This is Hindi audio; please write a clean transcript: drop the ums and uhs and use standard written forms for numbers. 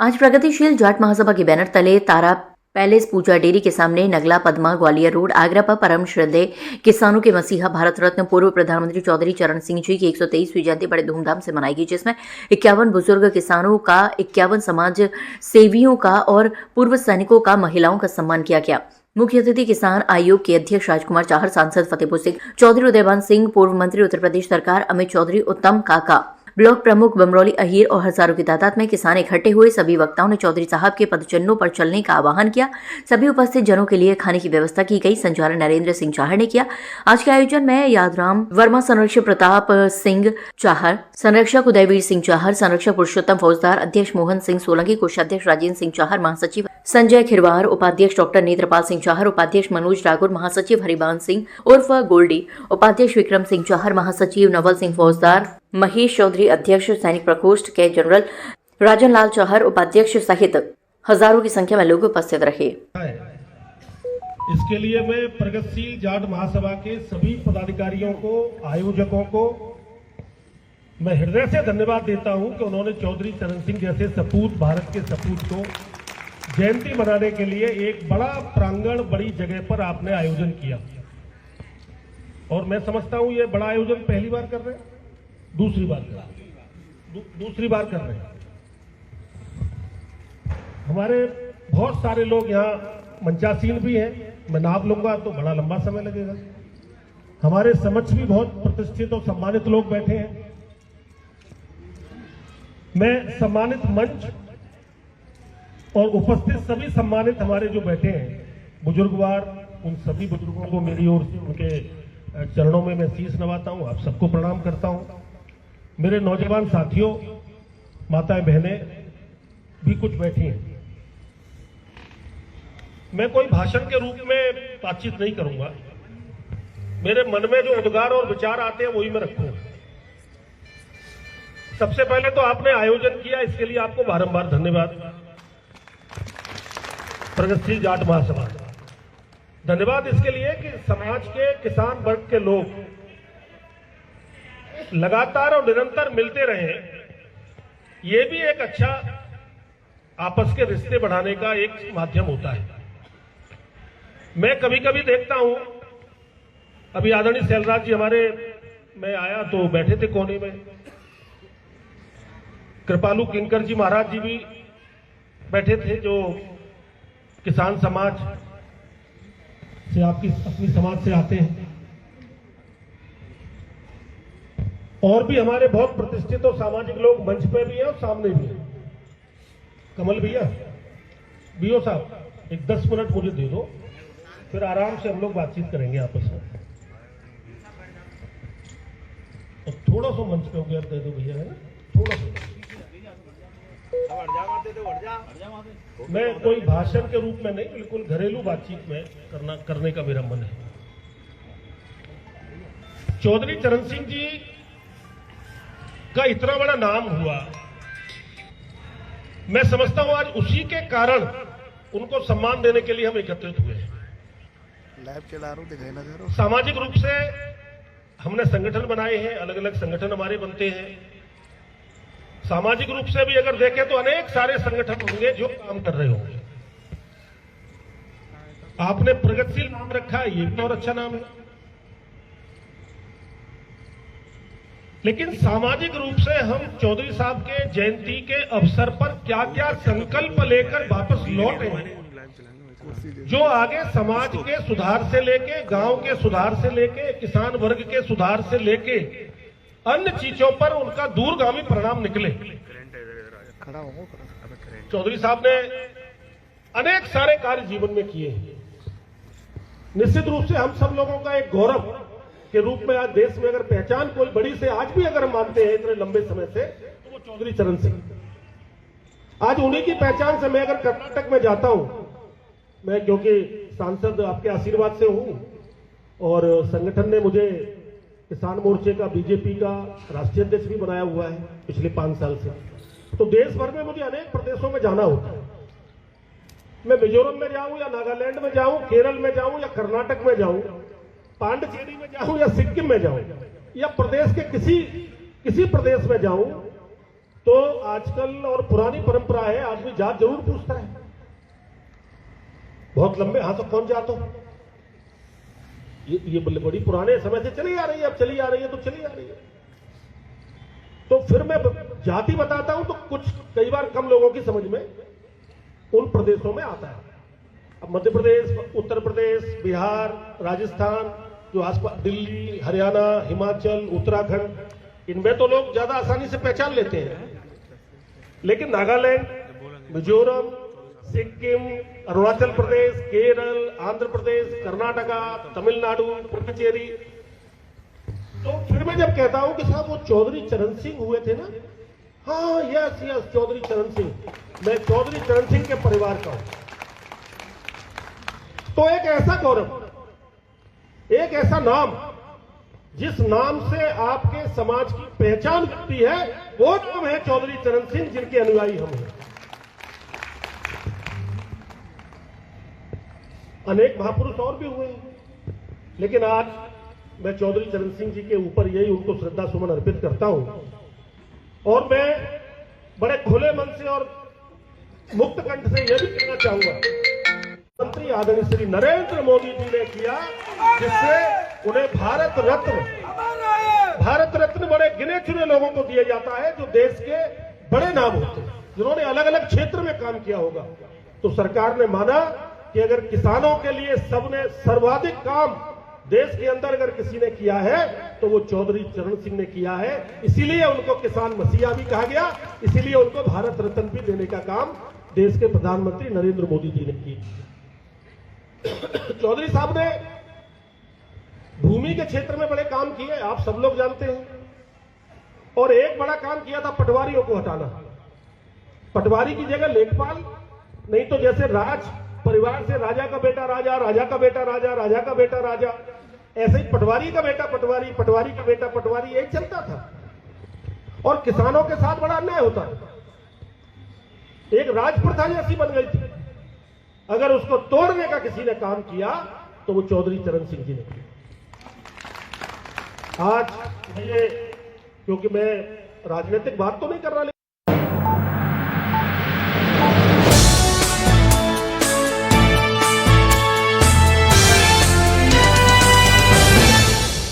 आज प्रगतिशील जाट महासभा के बैनर तले तारा पैलेस पूजा डेयरी के सामने नगला पद्मा ग्वालियर रोड आगरा पर परम श्रद्धेय किसानों के मसीहा भारत रत्न पूर्व प्रधानमंत्री चौधरी चरण सिंह जी की 123वीं जयंती बड़े धूमधाम से मनाई गई, जिसमें 51 बुजुर्ग किसानों का, 51 समाज सेवियों का और पूर्व सैनिकों का, महिलाओं का सम्मान किया गया। मुख्य अतिथि किसान आयोग के अध्यक्ष राजकुमार चाहर, सांसद फतेहपुर सिंह चौधरी, उदयभान सिंह, पूर्व मंत्री उत्तर प्रदेश सरकार अमित चौधरी, उत्तम काका, ब्लॉक प्रमुख बमरौली अहीर और हजारों की तादाद में किसान इकट्ठे हुए। सभी वक्ताओं ने चौधरी साहब के पदचिन्हों पर चलने का आह्वान किया। सभी उपस्थित जनों के लिए खाने की व्यवस्था की गई। संचालन नरेंद्र सिंह चाहर ने किया। आज के आयोजन में यादराम वर्मा, संरक्षक प्रताप सिंह चाहर, संरक्षक उदयवीर सिंह चाहर, संरक्षक पुरुषोत्तम फौजदार, अध्यक्ष मोहन सिंह सोलंकी, कोषाध्यक्ष राजेंद्र सिंह चाहर, महासचिव संजय खिरवार, उपाध्यक्ष डॉक्टर नेत्रपाल सिंह चाहर, उपाध्यक्ष मनोज ठाकुर, महासचिव हरिबान सिंह उर्फ गोल्डी, उपाध्यक्ष विक्रम सिंह चाहर, महासचिव नवल सिंह फौजदार, महेश चौधरी, अध्यक्ष सैनिक प्रकोष्ठ के जनरल राजन लाल चाहर, उपाध्यक्ष सहित हजारों की संख्या में लोग उपस्थित रहे। इसके लिए मैं प्रगतिशील जाट महासभा के सभी पदाधिकारियों को, आयोजकों को मैं हृदय से धन्यवाद देता हूं कि उन्होंने चौधरी चरण सिंह जैसे सपूत, भारत के सपूत को जयंती मनाने के लिए एक बड़ा प्रांगण, बड़ी जगह पर आपने आयोजन किया। और मैं समझता हूं ये बड़ा आयोजन पहली बार कर रहे हैं, दूसरी बार कर रहे हैं। हमारे बहुत सारे लोग यहाँ मंचासीन भी हैं, मैं नाम लूंगा तो बड़ा लंबा समय लगेगा। हमारे समक्ष भी बहुत प्रतिष्ठित और सम्मानित लोग बैठे हैं। मैं सम्मानित मंच और उपस्थित सभी सम्मानित हमारे जो बैठे हैं बुजुर्गवार, उन सभी बुजुर्गों को मेरी ओर से उनके चरणों में मैं शीश नवाता हूं। आप सबको प्रणाम करता हूं। मेरे नौजवान साथियों, माताएं, बहनें भी कुछ बैठी हैं। मैं कोई भाषण के रूप में बातचीत नहीं करूंगा। मेरे मन में जो उद्गार और विचार आते हैं वही मैं रखूंगा। सबसे पहले तो आपने आयोजन किया, इसके लिए आपको बारंबार धन्यवाद। प्रगतिशील जाट महासभा, धन्यवाद इसके लिए कि समाज के किसान वर्ग के लोग लगातार और निरंतर मिलते रहे। ये भी एक अच्छा आपस के रिश्ते बढ़ाने का एक माध्यम होता है। मैं कभी कभी देखता हूं, अभी आदरणीय सैलराज जी हमारे, मैं आया तो बैठे थे कोने में, कृपालू किंकर जी महाराज जी भी बैठे थे, जो किसान समाज से, आपकी अपनी समाज से आते हैं। और भी हमारे बहुत प्रतिष्ठित और सामाजिक लोग मंच पे भी हैं और सामने भी हैं। कमल भैया, बीओ साहब, एक 10 मिनट मुझे दे दो, फिर आराम से हम लोग बातचीत करेंगे आपस में। और थोड़ा सा मंच पे हो गया दे दो भैया, है ना, थोड़ा सा। मैं कोई भाषण के रूप में नहीं, बिल्कुल घरेलू बातचीत में करने का मेरा मन है। चौधरी चरण सिंह जी का इतना बड़ा नाम हुआ, मैं समझता हूं आज उसी के कारण उनको सम्मान देने के लिए हम एकत्रित हुए हैं। सामाजिक रूप से हमने संगठन बनाए हैं, अलग अलग संगठन हमारे बनते हैं। सामाजिक रूप से भी अगर देखें तो अनेक सारे संगठन होंगे जो काम कर रहे होंगे। आपने प्रगतिशील नाम रखा है, ये भी और अच्छा नाम है। लेकिन सामाजिक रूप से हम चौधरी साहब के जयंती के अवसर पर क्या क्या संकल्प लेकर वापस लौटे हैं, जो आगे समाज के सुधार से लेके, गांव के सुधार से लेके, किसान वर्ग के सुधार से लेके अन्य चीजों पर उनका दूरगामी परिणाम निकले। चौधरी साहब ने अनेक सारे कार्य जीवन में किए हैं। निश्चित रूप से हम सब लोगों का एक गौरव के रूप में आज देश में अगर पहचान कोई बड़ी से आज भी अगर हम मानते हैं इतने लंबे समय से, तो वो चौधरी चरण सिंह। आज उन्हीं की पहचान से मैं अगर कर्नाटक में जाता हूं, मैं क्योंकि सांसद आपके आशीर्वाद से हूं और संगठन ने मुझे किसान मोर्चे का, बीजेपी का राष्ट्रीय अध्यक्ष भी बनाया हुआ है पिछले 5 साल से, तो देश भर में मुझे अनेक प्रदेशों में जाना होता है। मैं मिजोरम में जाऊं या नागालैंड में जाऊं, केरल में जाऊं या कर्नाटक में जाऊं, पांडिचेरी में जाऊं या सिक्किम में जाऊं या प्रदेश के किसी प्रदेश में जाऊं, तो आजकल और पुरानी परंपरा है, आदमी जात जरूर पूछता है, बहुत लंबे, हाँ तो कौन जात हो? ये बड़ी पुराने समय से चली आ रही है, अब चली आ रही है तो चली आ रही है। तो फिर मैं जाति बताता हूं तो कुछ कई बार कम लोगों की समझ में उन प्रदेशों में आता है। अब मध्य प्रदेश, उत्तर प्रदेश, बिहार, राजस्थान, जो आसपास दिल्ली, हरियाणा, हिमाचल, उत्तराखंड, इनमें तो लोग ज्यादा आसानी से पहचान लेते हैं। लेकिन नागालैंड, मिजोरम, सिक्किम, अरुणाचल प्रदेश, केरल, आंध्र प्रदेश, कर्नाटका, तमिलनाडु, पुडुचेरी, तो फिर मैं जब कहता हूं कि साहब वो चौधरी चरण सिंह हुए थे ना, हाँ यस यस चौधरी चरण सिंह, मैं चौधरी चरण सिंह के परिवार का हूं। तो एक ऐसा गौरव, एक ऐसा नाम जिस नाम से आपके समाज की पहचान बनती है, वो नाम है चौधरी चरण सिंह, जिनके अनुयायी हम हैं। अनेक महापुरुष और भी हुए हैं, लेकिन आज मैं चौधरी चरण सिंह जी के ऊपर यही उनको श्रद्धा सुमन अर्पित करता हूं। और मैं बड़े खुले मन से और मुक्त कंठ से यह भी कहना चाहूंगा, प्रधानमंत्री आदरणीय श्री नरेंद्र मोदी जी ने किया, जिससे उन्हें भारत रत्न बड़े गिने चुने लोगों को दिया जाता है, जो देश के बड़े नाम होते हैं, जिन्होंने अलग अलग क्षेत्र में काम किया होगा। तो सरकार ने माना कि अगर किसानों के लिए सबने सर्वाधिक काम देश के अंदर अगर किसी ने किया है तो वो चौधरी चरण सिंह ने किया है, इसीलिए उनको किसान मसीहा भी कहा गया, इसीलिए उनको भारत रत्न भी देने का काम देश के प्रधानमंत्री नरेंद्र मोदी जी ने किया। चौधरी साहब ने भूमि के क्षेत्र में बड़े काम किए, आप सब लोग जानते हैं। और एक बड़ा काम किया था पटवारियों को हटाना, पटवारी की जगह लेखपाल, नहीं तो जैसे राज परिवार से राजा का बेटा राजा, राजा का बेटा राजा, राजा का बेटा राजा, ऐसे ही पटवारी का बेटा पटवारी, पटवारी का बेटा पटवारी, यही चलता था। और किसानों के साथ बड़ा अन्याय होता था, एक राज प्रथा जैसी बन गई थी। अगर उसको तोड़ने का किसी ने काम किया तो वो चौधरी चरण सिंह जी ने किया। आज ये, क्योंकि मैं राजनीतिक बात तो नहीं कर रहा,